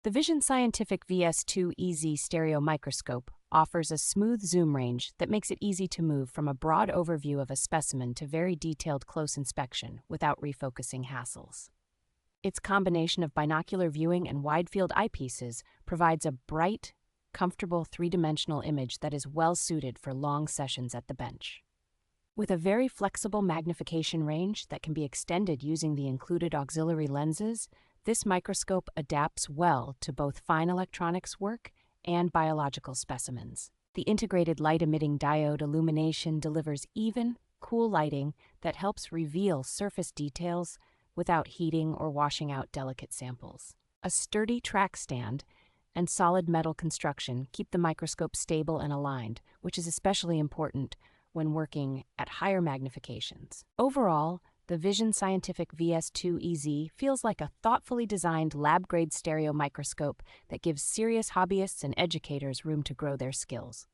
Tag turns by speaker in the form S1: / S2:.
S1: The Vision Scientific VS-2EZ stereo microscope offers a smooth zoom range that makes it easy to move from a broad overview of a specimen to very detailed close inspection without refocusing hassles. Its combination of binocular viewing and widefield eyepieces provides a bright, comfortable three-dimensional image that is well suited for long sessions at the bench. With a very flexible magnification range that can be extended using the included auxiliary lenses, this microscope adapts well to both fine electronics work and biological specimens. The integrated light-emitting diode illumination delivers even, cool lighting that helps reveal surface details without heating or washing out delicate samples. A sturdy track stand and solid metal construction keep the microscope stable and aligned, which is especially important when working at higher magnifications. Overall, the Vision Scientific VS-2EZ feels like a thoughtfully designed lab-grade stereo microscope that gives serious hobbyists and educators room to grow their skills.